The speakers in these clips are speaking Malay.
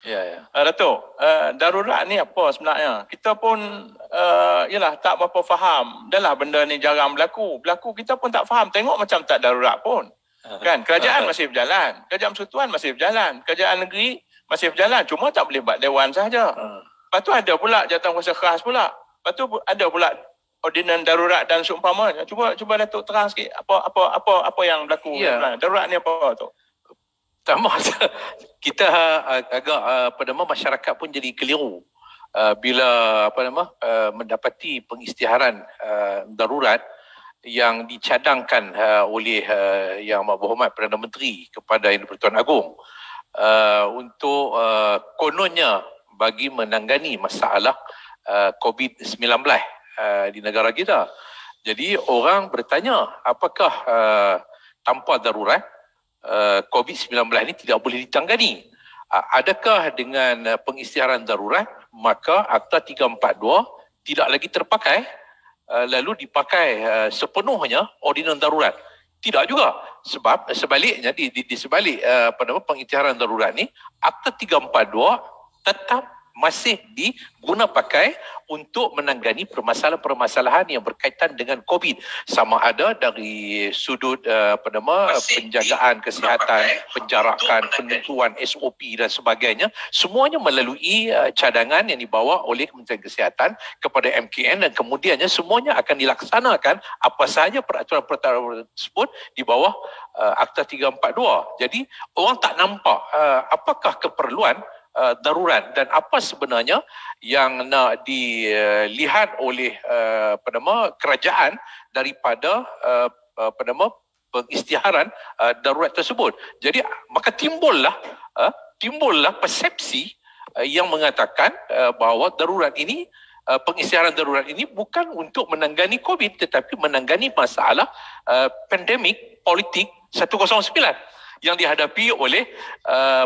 Ya, ya. Datuk, darurat ni apa sebenarnya? Kita pun yalah tak berapa faham. Dahlah benda ni jarang berlaku. Berlaku kita pun tak faham. Tengok macam tak darurat pun. Kan kerajaan masih berjalan, kerajaan persekutuan masih berjalan, kerajaan negeri masih berjalan. Cuma tak boleh buat dewan sahaja. Lepas tu ada pula jawatankuasa khas pula. Lepas tu ada pula ordinan darurat dan seumpamanya. Cuba Datuk terang sikit apa yang berlaku. Ya. Darurat ni apa tu? Pertama, kita agak masyarakat pun jadi keliru bila mendapati pengisytiharan darurat yang dicadangkan oleh Yang Berhormat Perdana Menteri kepada Yang di-Pertuan Agong untuk kononnya bagi menangani masalah COVID-19 di negara kita. Jadi orang bertanya, apakah tanpa darurat COVID-19 ini tidak boleh ditangani? Adakah dengan pengisytiharan darurat maka Akta 342 tidak lagi terpakai lalu dipakai sepenuhnya ordinan darurat? Tidak juga, sebab sebaliknya di sebalik pengisytiharan darurat ni Akta 342 tetap masih diguna pakai untuk menangani permasalahan-permasalahan yang berkaitan dengan COVID, sama ada dari sudut penjagaan kesihatan, penjarakan, penentuan SOP dan sebagainya, semuanya melalui cadangan yang dibawa oleh Kementerian Kesihatan kepada MKN, dan kemudiannya semuanya akan dilaksanakan apa sahaja peraturan-peraturan tersebut di bawah Akta 342. Jadi orang tak nampak apakah keperluan darurat dan apa sebenarnya yang nak dilihat oleh kerajaan daripada pengisytiharan darurat tersebut. Jadi maka timbullah persepsi yang mengatakan bahawa darurat ini, pengisytiharan darurat ini bukan untuk menangani COVID tetapi menangani masalah pandemik politik 109 yang dihadapi oleh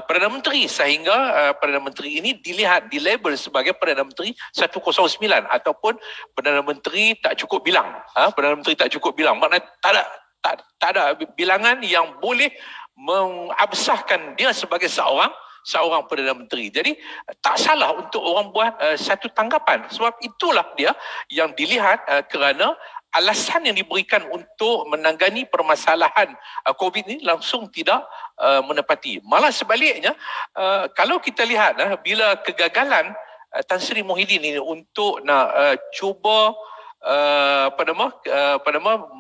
Perdana Menteri, sehingga Perdana Menteri ini dilabel sebagai Perdana Menteri 109 ataupun Perdana Menteri tak cukup bilang. Perdana Menteri tak cukup bilang, maknanya tak ada bilangan yang boleh mengabsahkan dia sebagai seorang Perdana Menteri. Jadi tak salah untuk orang buat satu tanggapan, sebab itulah dia yang dilihat kerana alasan yang diberikan untuk menangani permasalahan COVID ini langsung tidak menepati. Malah sebaliknya, kalau kita lihat bila kegagalan Tan Sri Muhyiddin ini untuk nak cuba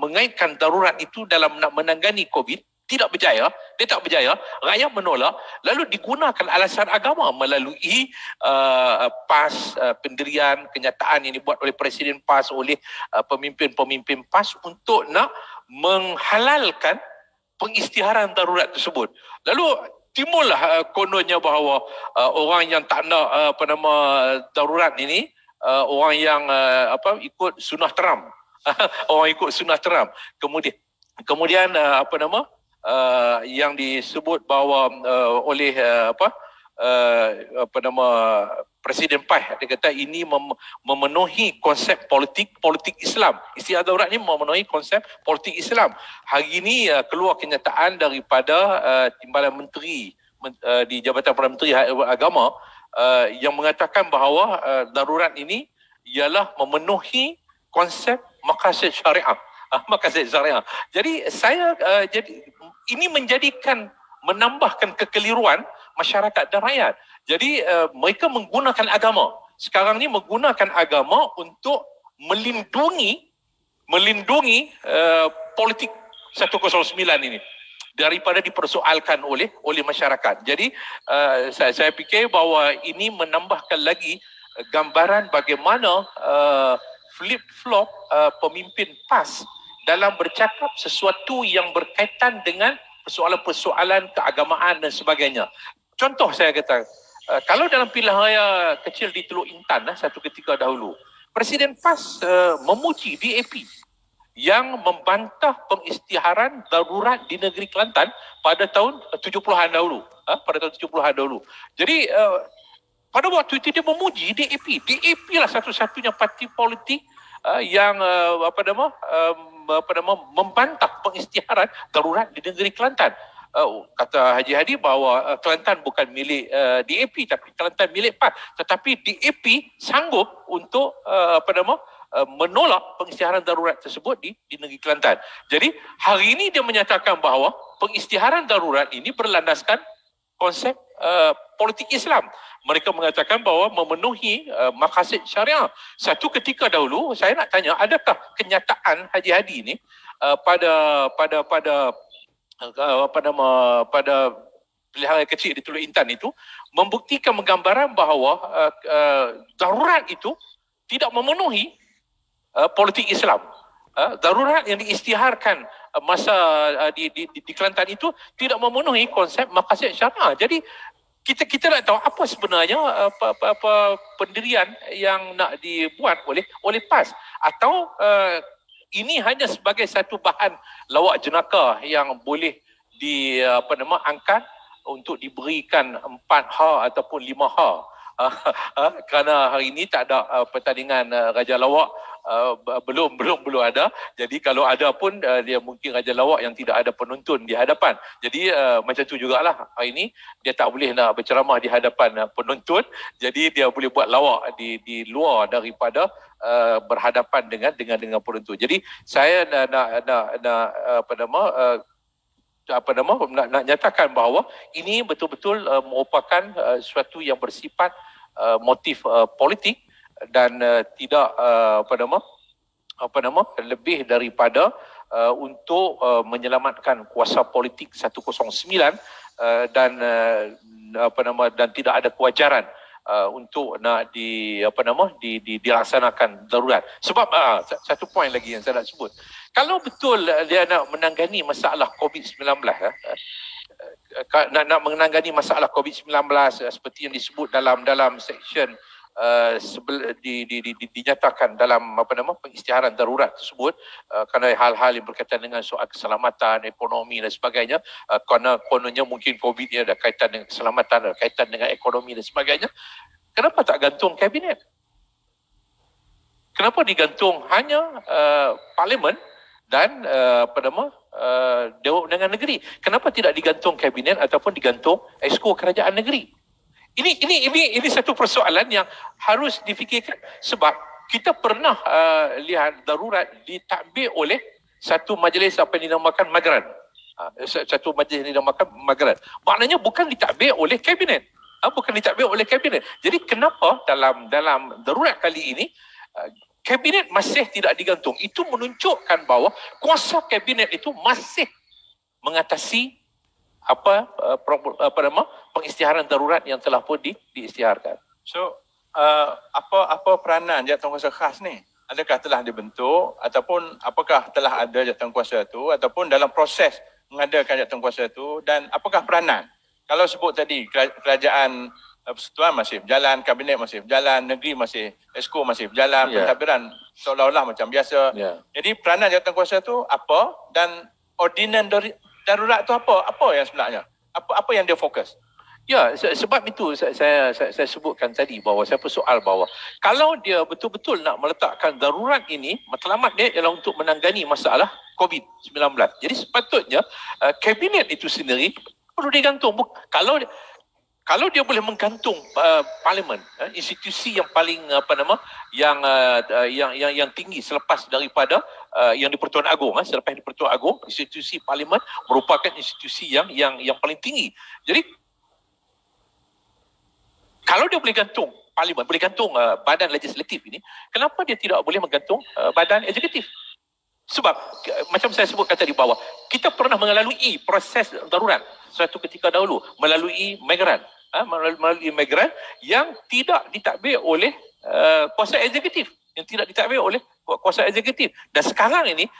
mengaitkan darurat itu dalam nak menangani COVID, tidak berjaya, dia tak berjaya, rakyat menolak, lalu digunakan alasan agama melalui PAS, pendirian kenyataan yang dibuat oleh Presiden PAS, oleh pemimpin-pemimpin PAS untuk nak menghalalkan pengisytiharan darurat tersebut. Lalu timbullah kononnya bahawa orang yang tak nak darurat ini, orang yang ikut sunnah Trump. Orang ikut sunnah Trump. Kemudian yang disebut bahawa oleh Presiden PAS, dia kata ini memenuhi konsep politik Islam. Istilah darurat ini memenuhi konsep politik Islam. Hari ini keluar kenyataan daripada Timbalan Menteri di Jabatan Perdana Menteri Agama yang mengatakan bahawa darurat ini ialah memenuhi konsep maqasid syariah. Maqasid syariah. Jadi ini menambahkan kekeliruan masyarakat dan rakyat. Jadi mereka menggunakan agama. Sekarang ni menggunakan agama untuk melindungi politik 109 ini daripada dipersoalkan oleh masyarakat. Jadi saya fikir bahawa ini menambahkan lagi gambaran bagaimana flip-flop pemimpin PAS dalam bercakap sesuatu yang berkaitan dengan persoalan-persoalan keagamaan dan sebagainya. Contoh saya kata, kalau dalam pilihan raya kecil di Teluk Intan satu ketika dahulu, Presiden PAS memuji DAP yang membantah pengisytiharan darurat di negeri Kelantan pada tahun 70-an dahulu. Jadi pada waktu itu dia memuji DAP. DAP lah satu-satunya parti politik yang membantah pengisytiharan darurat di negeri Kelantan. kata Haji Hadi bahawa Kelantan bukan milik DAP tapi Kelantan milik PAS, tetapi DAP sanggup untuk menolak pengisytiharan darurat tersebut di negeri Kelantan. Jadi hari ini dia menyatakan bahawa pengisytiharan darurat ini berlandaskan konsep politik Islam. Mereka mengatakan bahawa memenuhi maqasid syariah. Satu ketika dahulu saya nak tanya, adakah kenyataan Haji Hadi ini pada pilihan kecil di Teluk Intan itu membuktikan menggambaran bahawa darurat itu tidak memenuhi politik Islam. Darurat yang diisytiharkan masa di Kelantan itu tidak memenuhi konsep maqasid syariah. Jadi kita nak tahu apa sebenarnya apa pendirian yang nak dibuat oleh PAS, atau ini hanya sebagai satu bahan lawak jenaka yang boleh angkat untuk diberikan 4H ataupun 5H. Kerana hari ini tak ada pertandingan Raja Lawak, belum ada. Jadi kalau ada pun dia mungkin Raja Lawak yang tidak ada penonton di hadapan. Jadi macam tu jugalah, hari ini dia tak boleh nak berceramah di hadapan penonton. Jadi dia boleh buat lawak di luar daripada berhadapan dengan penonton. Jadi saya nak nyatakan bahawa ini betul-betul merupakan sesuatu yang bersifat motif politik dan tidak lebih daripada untuk menyelamatkan kuasa politik 109 dan tidak ada kewajaran untuk nak dilaksanakan darurat. Sebab satu poin lagi yang saya nak sebut, kalau betul dia nak menangani masalah COVID-19, nak menangani masalah COVID-19 seperti yang disebut dalam section dinyatakan dalam pengisytiharan darurat tersebut, kerana hal-hal yang berkaitan dengan soal keselamatan, ekonomi dan sebagainya, kerana kononnya mungkin COVID ni ada kaitan dengan keselamatan, ada kaitan dengan ekonomi dan sebagainya, kenapa tak gantung kabinet? Kenapa digantung hanya parlimen dan Dewan Undangan Negeri? Kenapa tidak digantung kabinet ataupun digantung Exco Kerajaan Negeri? Ini satu persoalan yang harus difikirkan, sebab kita pernah lihat darurat ditadbir oleh satu majlis apa yang dinamakan Magran. Satu majlis yang dinamakan Magran. Maknanya bukan ditadbir oleh kabinet. Bukan ditadbir oleh kabinet. Jadi kenapa dalam darurat kali ini kabinet masih tidak digantung? Itu menunjukkan bahawa kuasa kabinet itu masih mengatasi pengisytiharan darurat yang telah pun diisytiharkan. So apa peranan jawatankuasa khas ni? Adakah telah dibentuk ataupun apakah telah ada jawatankuasa itu ataupun dalam proses mengadakan jawatankuasa itu, dan apakah peranan? Kalau sebut tadi kerajaan persekutuan masih berjalan, kabinet masih berjalan, negeri masih, Exco masih berjalan, pentadbiran seolah-olah macam biasa. Jadi peranan jawatankuasa itu apa, dan ordinan darurat itu apa yang sebenarnya? Apa yang dia fokus? Ya, sebab itu saya sebutkan tadi bahawa saya persoal bahawa kalau dia betul-betul nak meletakkan darurat ini, matlamat dia ialah untuk menangani masalah COVID-19. Jadi sepatutnya kabinet itu sendiri perlu digantung. Kalau dia boleh menggantung parlimen, institusi yang paling yang tinggi selepas daripada yang di-Pertuan Agong, selepas di-Pertuan Agong, institusi parlimen merupakan institusi yang paling tinggi. Jadi kalau dia boleh gantung parlimen, boleh gantung badan legislatif ini, kenapa dia tidak boleh menggantung badan eksekutif? Sebab macam saya sebutkan tadi bahawa kita pernah melalui proses darurat suatu ketika dahulu melalui Magran, melalui Magran yang tidak ditadbir oleh kuasa eksekutif, dan sekarang ini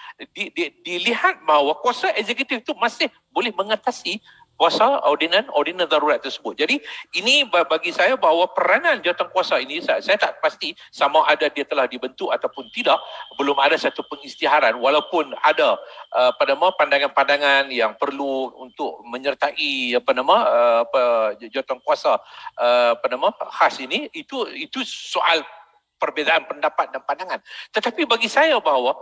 dilihat bahawa kuasa eksekutif itu masih boleh mengatasi kuasa ordinan darurat tersebut. Jadi ini bagi saya bahawa peranan jawatankuasa ini saya tak pasti sama ada dia telah dibentuk ataupun tidak. Belum ada satu pengisytiharan, walaupun ada pandangan-pandangan yang perlu untuk menyertai jawatankuasa khas ini, itu soal perbezaan pendapat dan pandangan. Tetapi bagi saya bahawa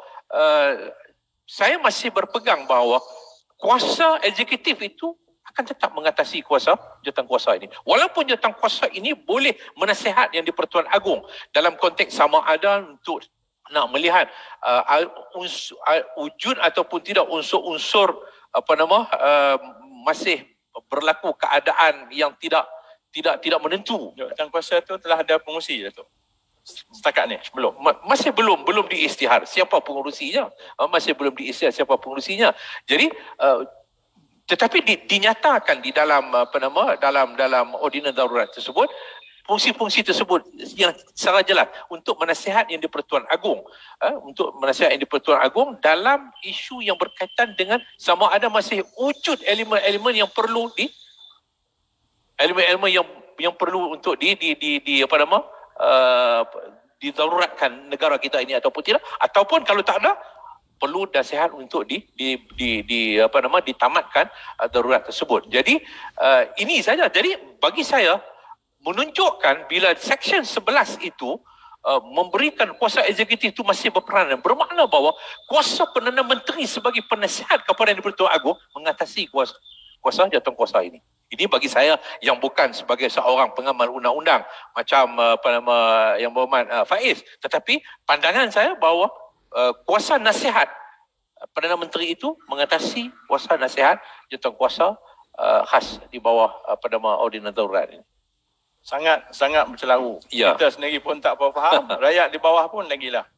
saya masih berpegang bahawa kuasa eksekutif itu akan tetap mengatasi kuasa jawatankuasa ini. Walaupun jawatankuasa ini boleh menasihat yang di-Pertuan Agong dalam konteks sama ada untuk nak melihat wujud ataupun tidak unsur-unsur masih berlaku keadaan yang tidak menentu. Jawatankuasa itu telah ada pengurusi Datuk. Setakat ni belum. Masih belum diisytihar siapa pengurusinya. Masih belum diisytihar siapa pengurusinya. Jadi tetapi dinyatakan di dalam dalam ordinans darurat tersebut, fungsi-fungsi tersebut yang secara jelas untuk menasihat yang di-Pertuan Agong, untuk menasihat yang di-Pertuan Agong dalam isu yang berkaitan dengan sama ada masih wujud elemen-elemen yang perlu yang perlu untuk didaruratkan negara kita ini ataupun tidak, ataupun kalau tak ada perlu nasihat untuk ditamatkan darurat tersebut. Jadi ini saja. Jadi bagi saya menunjukkan bila Seksyen 11 itu memberikan kuasa eksekutif itu masih berperanan, bermakna bahawa kuasa Perdana Menteri sebagai penasihat kepada Yang di-Pertuan Agong mengatasi kuasa jawatankuasa ini. Ini bagi saya yang bukan sebagai seorang pengamal undang-undang macam Yang Berhormat Faiz, tetapi pandangan saya bahawa kuasa nasihat Perdana Menteri itu mengatasi kuasa nasihat jawatankuasa khas di bawah ordinans darurat ini. Sangat bercelaru. Ya. Kita sendiri pun tak faham, rakyat di bawah pun lagilah.